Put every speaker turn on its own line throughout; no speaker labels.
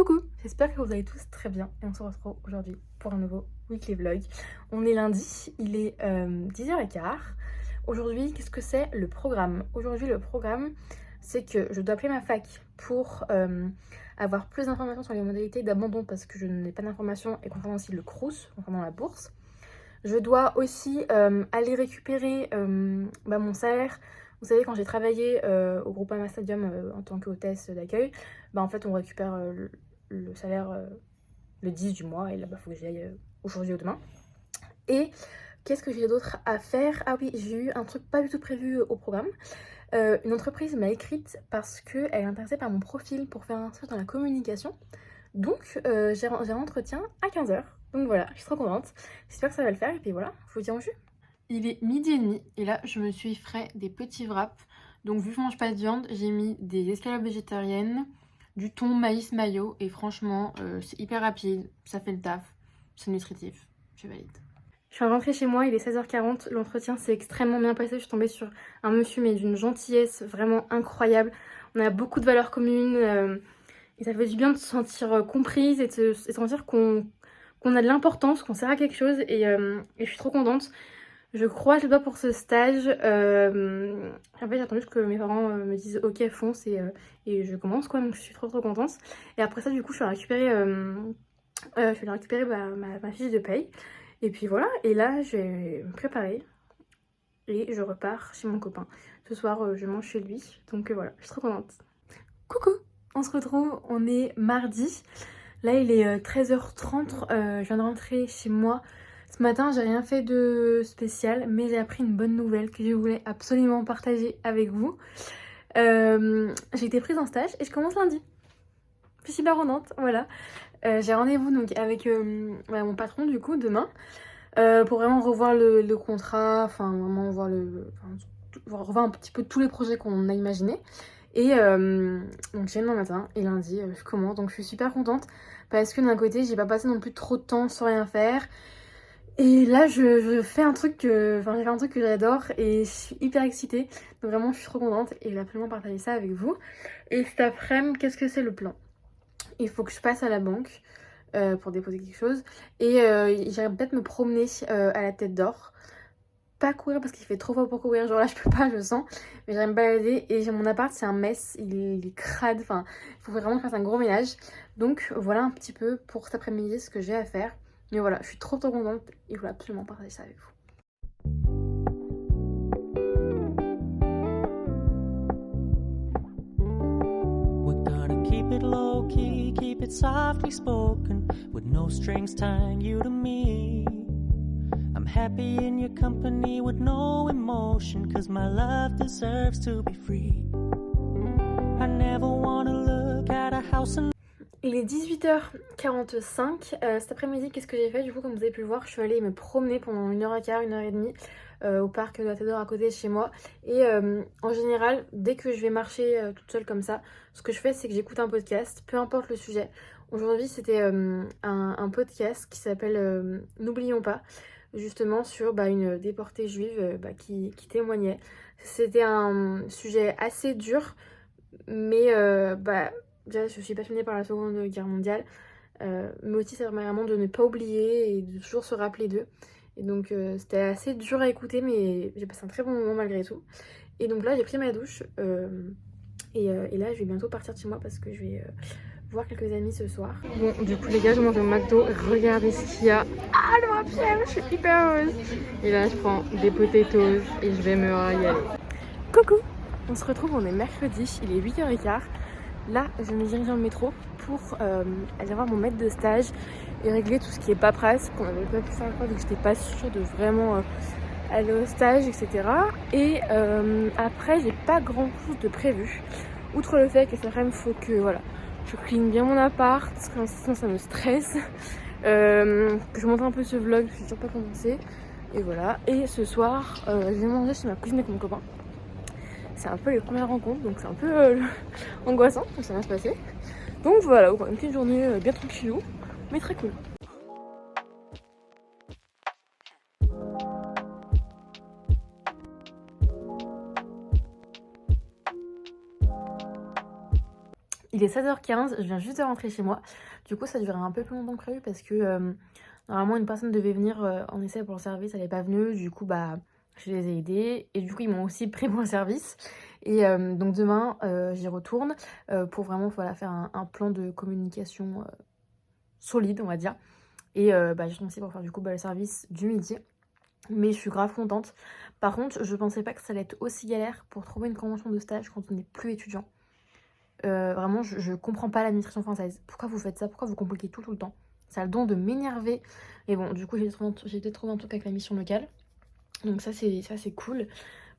Coucou, j'espère que vous allez tous très bien et on se retrouve aujourd'hui pour un nouveau weekly vlog. On est lundi, il est 10h15. Aujourd'hui, qu'est-ce que c'est le programme? Aujourd'hui, le programme, c'est que je dois appeler ma fac pour avoir plus d'informations sur les modalités d'abandon parce que je n'ai pas d'informations et concernant aussi le Crous, concernant la bourse. Je dois aussi aller récupérer mon salaire. Vous savez, quand j'ai travaillé au Groupama Stadium en tant qu'hôtesse d'accueil, en fait, on récupère le salaire le 10 du mois et là, il faut que j'y aille aujourd'hui ou demain. Et qu'est-ce que j'ai d'autre à faire? Ah oui, j'ai eu un truc pas du tout prévu au programme. Une entreprise m'a écrite parce qu'elle est intéressée par mon profil pour faire un stage dans la communication. Donc, j'ai un entretien à 15h. Donc voilà, je suis trop contente. J'espère que ça va le faire. Et puis voilà, je vous tiens au jus. Il est 12h30 et là, je me suis fait des petits wraps. Donc, vu que je mange pas de viande, j'ai mis des escalopes végétariennes, du thon, maïs, mayo. Et franchement, c'est hyper rapide, ça fait le taf, c'est nutritif. Je valide. Je suis rentrée chez moi, il est 16h40. L'entretien s'est extrêmement bien passé. Je suis tombée sur un monsieur, mais d'une gentillesse vraiment incroyable. On a beaucoup de valeurs communes. Et ça fait du bien de se sentir comprise et de sentir qu'on a de l'importance, qu'on sert à quelque chose. Et je suis trop contente. Je croise les doigts pour ce stage. En fait, j'attends juste que mes parents me disent ok, fonce et je commence quoi. Donc je suis trop contente. Et après ça, du coup, je vais récupérer ma fiche de paye. Et puis voilà. Et là, je vais me préparer et je repars chez mon copain. Ce soir, je mange chez lui. Donc voilà, je suis trop contente. Coucou! On se retrouve, on est mardi. Là, il est 13h30. Je viens de rentrer chez moi. Ce matin, j'ai rien fait de spécial, mais j'ai appris une bonne nouvelle que je voulais absolument partager avec vous. J'ai été prise en stage et je commence lundi. Je suis super contente, voilà. J'ai rendez-vous donc avec mon patron du coup demain pour vraiment revoir le contrat, enfin vraiment revoir un petit peu tous les projets qu'on a imaginés. Et donc j'ai demain matin et lundi je commence, donc je suis super contente parce que d'un côté j'ai pas passé non plus trop de temps sans rien faire et là je fais un truc j'ai fait un truc que j'adore et je suis hyper excitée, donc vraiment je suis trop contente et je vais absolument partager ça avec vous. Et cet après-midi, qu'est-ce que c'est le plan? Il faut que je passe à la banque pour déposer quelque chose et j'irai peut-être me promener à la Tête d'Or. Pas courir parce qu'il fait trop fort pour courir, genre là je peux pas, je sens, mais j'aime me balader et mon appart c'est un mess, il est crade, enfin il faut vraiment que je fasse un gros ménage. Donc voilà un petit peu pour cet après-midi ce que j'ai à faire, mais voilà je suis trop contente et je voulais absolument partager ça avec vous.
We're gonna keep it low key, keep it softly spoken, with no strings tying you to me. I'm happy in your company with no emotion, cause my love deserves to be free. I never wanna look at a house and...
Il est 18h45, cet après-midi qu'est-ce que j'ai fait? Du coup comme vous avez pu le voir, je suis allée me promener pendant 1h15, 1h30 au parc de la Tête d'Or à côté de chez moi. Et en général, dès que je vais marcher toute seule comme ça, ce que je fais c'est que j'écoute un podcast, peu importe le sujet. Aujourd'hui c'était un podcast qui s'appelle N'oublions pas, justement sur une déportée juive qui témoignait. C'était un sujet assez dur, mais déjà je suis passionnée par la Seconde Guerre mondiale, mais aussi ça permet vraiment de ne pas oublier et de toujours se rappeler d'eux. Et donc c'était assez dur à écouter, mais j'ai passé un très bon moment malgré tout. Et donc là j'ai pris ma douche et là je vais bientôt partir de chez moi parce que je vais voir quelques amis ce soir. Bon du coup les gars, je mange au McDo, regardez ce qu'il y a. Ah le wrap, je suis hyper heureuse. Et là je prends des potatoes et je vais me régaler. Coucou, on se retrouve, on est mercredi, il est 8h15. Là, je me dirige dans le métro pour aller voir mon maître de stage et régler tout ce qui est paperasse qu'on n'avait pas pu faire encore, donc j'étais pas sûre de vraiment aller au stage, etc. Et après, j'ai pas grand chose de prévu, outre le fait que cet après-midi, il faut que je clean bien mon appart, parce que sinon ça me stresse. Que je monte un peu ce vlog, je suis toujours pas commencé. Et voilà. Et ce soir, je vais manger chez ma cousine avec mon copain. C'est un peu les premières rencontres, donc c'est un peu angoissant, donc ça va se passer. Donc voilà, une petite journée bien tranquillou, mais très cool. Il est 16h15, je viens juste de rentrer chez moi. Du coup, ça durait un peu plus longtemps que prévu parce que normalement, une personne devait venir en essai pour le service, elle n'est pas venue. Du coup, bah, je les ai aidés et du coup, ils m'ont aussi pris pour le service. Et donc, demain, j'y retourne pour vraiment voilà, faire un plan de communication solide, on va dire. Et bah, je retourne aussi pour faire du coup le service du midi. Mais je suis grave contente. Par contre, je pensais pas que ça allait être aussi galère pour trouver une convention de stage quand on n'est plus étudiant. Vraiment, je comprends pas l'administration française. Pourquoi vous faites ça? Pourquoi vous compliquez tout le temps? Ça a le don de m'énerver. Et bon, du coup, j'ai peut-être trouvé un truc avec la mission locale. Donc ça, c'est cool.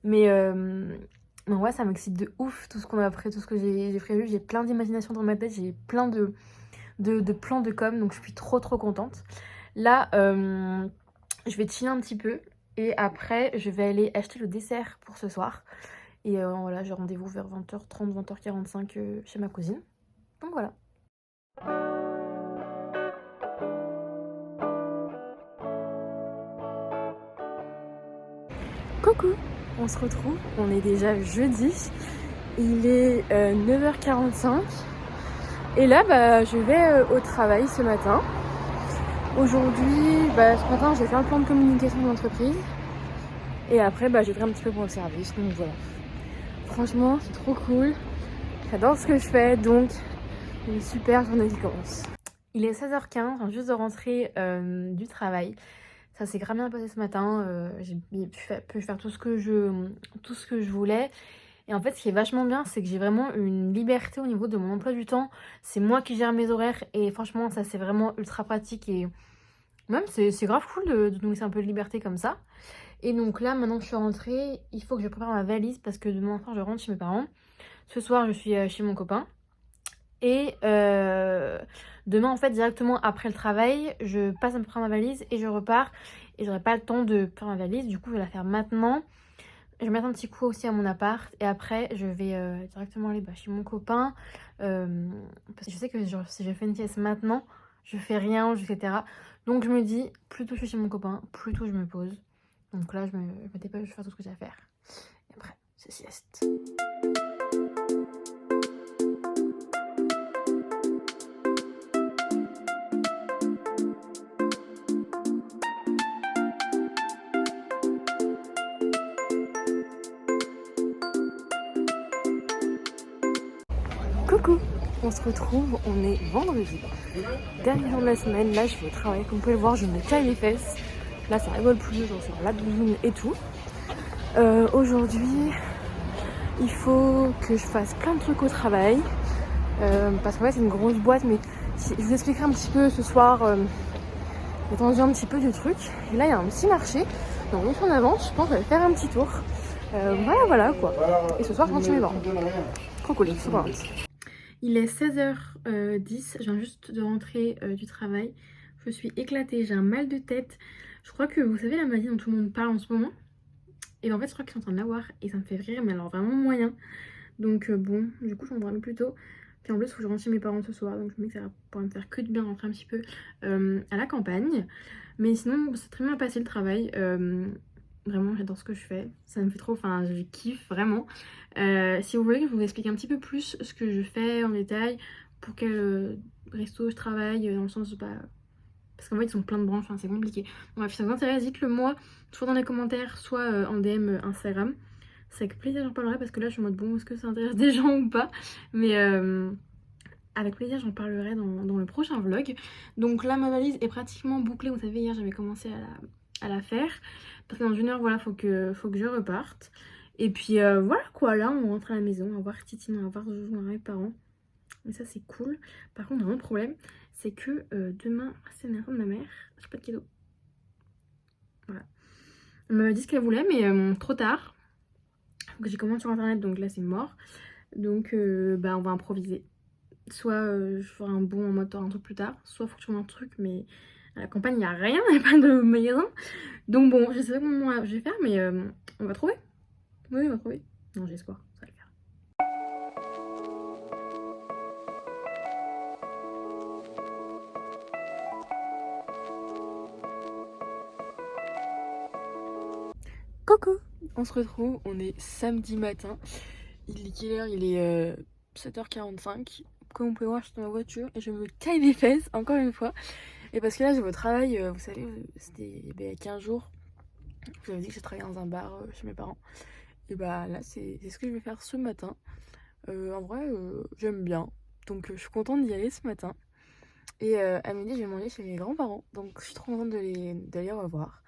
Mais ouais, ça m'excite de ouf tout ce qu'on a après, tout ce que j'ai prévu. J'ai plein d'imagination dans ma tête. J'ai plein de plans de com. Donc je suis trop contente. Là, je vais chiller un petit peu. Et après, je vais aller acheter le dessert pour ce soir. Et voilà, j'ai rendez-vous vers 20h30, 20h45 chez ma cousine. Donc voilà. Coucou, on se retrouve, on est déjà jeudi. Il est 9h45. Et là, bah, je vais au travail ce matin. Aujourd'hui, bah, ce matin, j'ai fait un plan de communication de l'entreprise. Et après, bah, j'ai fait un petit peu pour le service. Donc voilà. Franchement, c'est trop cool. J'adore ce que je fais, donc une super journée qui commence. Il est 16h15, je viens juste de rentrer du travail. Ça s'est grave bien passé ce matin. J'ai pu faire tout ce que je voulais. Et en fait, ce qui est vachement bien, c'est que j'ai vraiment une liberté au niveau de mon emploi du temps. C'est moi qui gère mes horaires. Et franchement, ça, c'est vraiment ultra pratique. Et même, c'est grave cool de nous laisser un peu de liberté comme ça. Et donc là, maintenant que je suis rentrée, il faut que je prépare ma valise parce que demain soir, je rentre chez mes parents. Ce soir, je suis chez mon copain. Et demain, en fait, directement après le travail, je passe à prendre ma valise et je repars. Et j'aurai pas le temps de faire ma valise. Du coup, je vais la faire maintenant. Je vais mettre un petit coup aussi à mon appart. Et après, je vais directement aller chez mon copain. Parce que je sais que genre, si je fais une sieste maintenant, je fais rien, etc. Donc je me dis, plus tôt je suis chez mon copain, plus tôt je me pose. Donc là, je me dépêche, je fais tout ce que j'ai à faire. Et après, c'est sieste. Coucou, on se retrouve, on est vendredi, dernier jour de la semaine. Là je vais au travail, comme vous pouvez le voir, je me caille les fesses. Là ça rigole plus, genre sur la doudoune et tout. Aujourd'hui il faut que je fasse plein de trucs au travail, parce qu'en fait c'est une grosse boîte. Mais je vous expliquerai un petit peu ce soir l'étendue un petit peu du truc. Et là il y a un petit marché, donc on est en avance, je pense que je vais faire un petit tour. Voilà quoi. Et ce soir je rentre chez mes parents. Trop cool, c'est pas grave. Il est 16h10, je viens juste de rentrer du travail. Je suis éclatée, j'ai un mal de tête. Je crois que vous savez la maladie dont tout le monde parle en ce moment. Et en fait je crois qu'ils sont en train de l'avoir et ça me fait rire, mais alors vraiment moyen. Donc bon, du coup j'en dormais plus tôt. Puis en plus il faut que je rentre chez mes parents ce soir, donc je me dis que ça pourrait me faire que de bien rentrer un petit peu à la campagne. Mais sinon c'est très bien passé le travail. Vraiment j'adore ce que je fais, ça me fait trop, enfin je kiffe vraiment. Si vous voulez que je vous explique un petit peu plus ce que je fais en détail, pour quel resto je travaille, dans le sens de parce qu'en fait ils ont plein de branches, c'est compliqué. Bref, si ça vous intéresse, dites-le moi, soit dans les commentaires, soit en DM Instagram. C'est avec plaisir j'en parlerai, parce que là je suis en mode bon, est-ce que ça intéresse des gens ou pas. Mais avec plaisir j'en parlerai dans le prochain vlog. Donc là ma valise est pratiquement bouclée, vous savez hier j'avais commencé à la faire. Parce que dans une heure voilà faut que je reparte. Et puis voilà quoi, là on rentre à la maison, on va voir Titine, on va voir Joujou, on va voir mes parents. Mais ça c'est cool. Par contre, un problème, c'est que demain, c'est l'anniversaire de ma mère, j'ai pas de cadeau. Voilà. Elle m'a dit ce qu'elle voulait, mais trop tard. Donc j'ai commandé sur internet, donc là c'est mort. Donc on va improviser. Soit je ferai un bon en moteur un truc plus tard, soit faut que je trouve un truc, mais à la campagne il n'y a rien, il n'y a pas de magasin. Donc bon, je sais pas comment je vais faire, mais on va trouver. Oui, on va trouver. Non, j'ai espoir, ça va le faire. Coucou, on se retrouve, on est samedi matin. Il est quelle heure? Il est 7h45. comme vous pouvez voir, je suis dans ma voiture et je me caille les fesses, encore une fois. Et parce que là, je vais au travail, vous savez, c'était il y a 15 jours. Je vous avais dit que j'ai travaillé dans un bar chez mes parents. Et bah là, c'est ce que je vais faire ce matin. En vrai, j'aime bien. Donc je suis contente d'y aller ce matin. Et à midi, je vais manger chez mes grands-parents. Donc je suis trop contente de les revoir.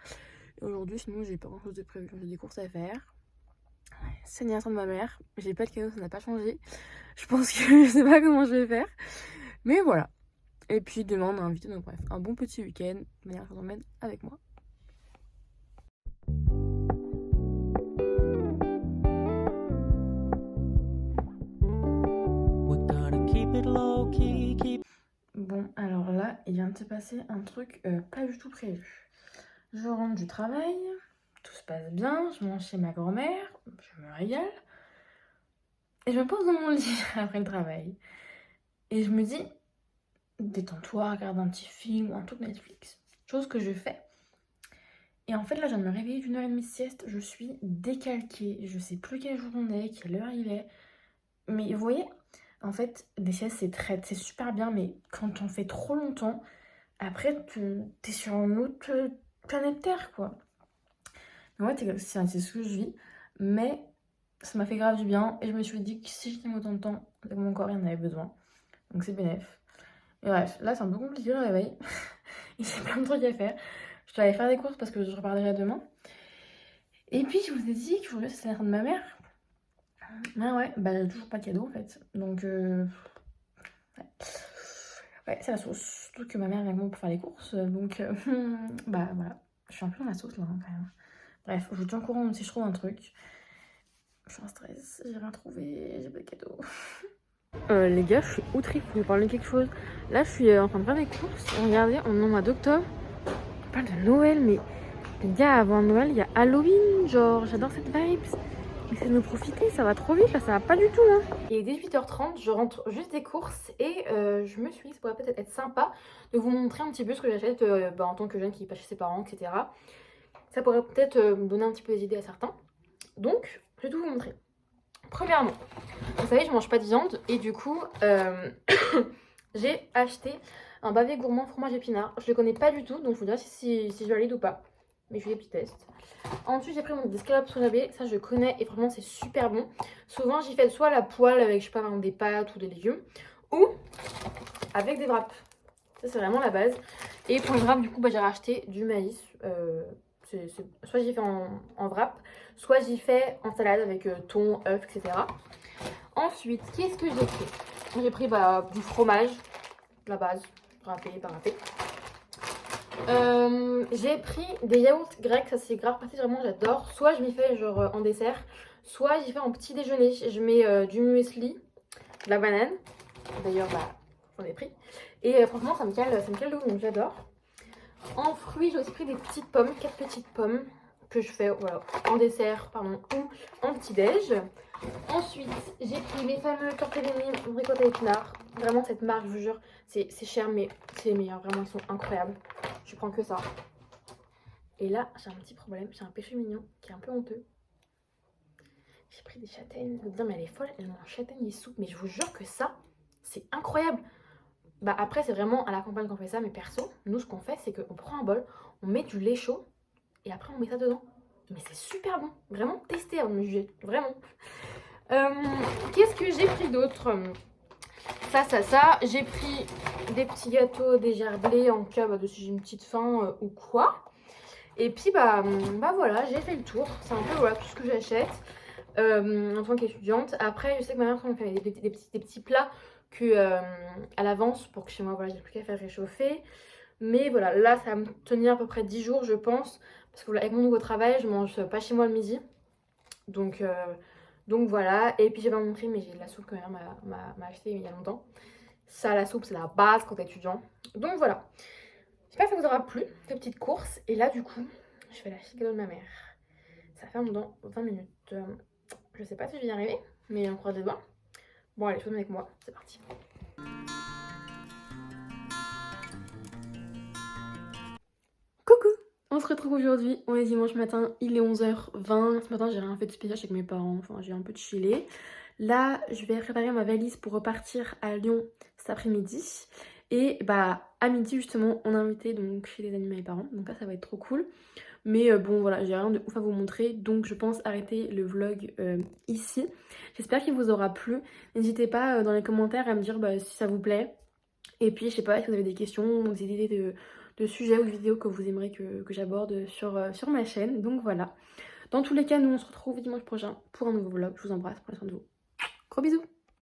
Et aujourd'hui, sinon, j'ai pas grand-chose de prévu. J'ai des courses à faire. C'est l'anniversaire de ma mère. J'ai pas de cadeau, ça n'a pas changé. Je pense que je sais pas comment je vais faire. Mais voilà. Et puis demain, on a invité. Donc bref, un bon petit week-end. De manière, je vous emmène avec moi.
We're gonna keep it low key, keep.
Bon, alors là, il vient de se passer un truc pas du tout prévu. Je rentre du travail, tout se passe bien, je mange chez ma grand-mère, je me régale. Et je me pose dans mon lit après le travail. Et je me dis, détends-toi, regarde un petit film ou un truc Netflix. Chose que je fais. Et en fait, là, je viens de me réveiller d'une heure et demie de sieste. Je suis décalquée. Je sais plus quel jour on est, quelle heure il est. Mais vous voyez, en fait, des siestes, c'est super bien. Mais quand on fait trop longtemps, après, t'es sur une autre planète Terre, quoi. Ouais, c'est ce que je vis. Mais ça m'a fait grave du bien. Et je me suis dit que si je tenais autant de temps, c'est que mon corps, il en avait besoin. Donc c'est bénef. Et bref, là, c'est un peu compliqué le réveil. Il y a plein de trucs à faire. Je dois aller faire des courses parce que je repars déjà demain. Et puis, je vous ai dit qu'aujourd'hui, c'est l'anniversaire de ma mère. Ah ouais, bah, j'ai toujours pas de cadeau en fait. Donc, ouais, c'est la sauce. Surtout que ma mère vient avec moi pour faire les courses. Donc, bah voilà. Je suis un peu dans la sauce là, hein, quand même. Bref, je vous tiens au courant si je trouve un truc. Je suis en stress, j'ai rien trouvé, j'ai pas de cadeau. Les gars, je suis outrée, faut vous parler de quelque chose. Là, je suis en train de faire des courses. Regardez, on est au mois d'octobre. On parle de Noël, mais les gars, avant Noël, il y a Halloween. Genre, j'adore cette vibe. Mais c'est de nous profiter, ça va trop vite, là, ça va pas du tout. Hein. Il est 18h30, je rentre juste des courses et je me suis dit que ça pourrait peut-être être sympa de vous montrer un petit peu ce que j'achète en tant que jeune qui n'est pas chez ses parents, etc. Ça pourrait peut-être me donner un petit peu des idées à certains. Donc, je vais tout vous montrer. Premièrement, vous savez, je mange pas de viande et du coup, j'ai acheté un bavet gourmand fromage épinard. Je le connais pas du tout, donc je vous dirai si je valide ou pas. Mais je fais des petits tests. Ensuite, j'ai pris des scallops soja-baie. Ça, je connais et vraiment, c'est super bon. Souvent, j'y fais soit la poêle avec, je sais pas, des pâtes ou des légumes, ou avec des wraps. Ça, c'est vraiment la base. Et pour le wrap, du coup, bah, j'ai racheté du maïs. Soit j'y fais en wrap, soit j'y fais en salade avec thon, œufs, etc. Ensuite, qu'est-ce que j'ai pris? J'ai pris du fromage, la base, râpé, pas râpé. J'ai pris des yaourts grecs, ça c'est grave pratique, vraiment j'adore. Soit je m'y fais genre en dessert, soit j'y fais en petit déjeuner. Je mets du muesli, de la banane. D'ailleurs, bah, j'en ai pris. Et franchement, ça me cale l'eau, donc j'adore. En fruits, j'ai aussi pris des petites pommes, 4 petites pommes que je fais voilà, en dessert pardon, ou en petit-déj. Ensuite, j'ai pris mes fameux tortellini ricotta épinards. Vraiment, cette marque, je vous jure, c'est cher, mais c'est les meilleurs. Vraiment, ils sont incroyables. Je prends que ça. Et là, j'ai un petit problème. J'ai un péché mignon qui est un peu honteux. J'ai pris des châtaignes. Vous dire, mais elle est folle, elle mange un châtaigne et soupe. Mais je vous jure que ça, c'est incroyable. Bah après, c'est vraiment à la campagne qu'on fait ça, mais perso, nous, ce qu'on fait, c'est qu'on prend un bol, on met du lait chaud et après, on met ça dedans. Mais c'est super bon. Vraiment, testez avant de me juger. Vraiment. Qu'est-ce que j'ai pris d'autre? Ça. J'ai pris des petits gâteaux dégerblés en cas de si j'ai une petite faim ou quoi. Et puis, bah voilà, j'ai fait le tour. C'est un peu voilà, tout ce que j'achète en tant qu'étudiante. Après, je sais que ma mère me fait des petits plats à l'avance pour que chez moi, voilà, j'ai plus qu'à faire réchauffer. Mais voilà, là, ça va me tenir à peu près 10 jours, je pense. Parce que voilà, avec mon nouveau travail, je mange pas chez moi le midi. Donc voilà. Et puis, j'ai pas montré, mais j'ai de la soupe que ma mère m'a acheté il y a longtemps. Ça, la soupe, c'est la base quand t'es étudiant. Donc voilà. J'espère que ça vous aura plu, ces petites courses. Et là, du coup, je fais la chic cadeau de ma mère. Ça ferme dans 20 minutes. Je sais pas si je vais y arriver, mais on croise les doigts. Bon, allez, je vous mets avec moi. C'est parti. Coucou! On se retrouve aujourd'hui, on est dimanche matin, il est 11h20. Ce matin j'ai rien fait de spécial avec mes parents, enfin j'ai un peu chillé. Là je vais préparer ma valise pour repartir à Lyon cet après-midi. Et bah à midi justement on est invité donc chez les amis de mes parents, donc là ça va être trop cool. Mais bon voilà, j'ai rien de ouf à vous montrer, donc je pense arrêter le vlog ici. J'espère qu'il vous aura plu. N'hésitez pas dans les commentaires à me dire si ça vous plaît. Et puis je sais pas si vous avez des questions, des idées de sujets ou de vidéos que vous aimeriez que j'aborde sur ma chaîne. Donc voilà. Dans tous les cas, nous on se retrouve dimanche prochain pour un nouveau vlog. Je vous embrasse, prenez soin de vous. Gros bisous.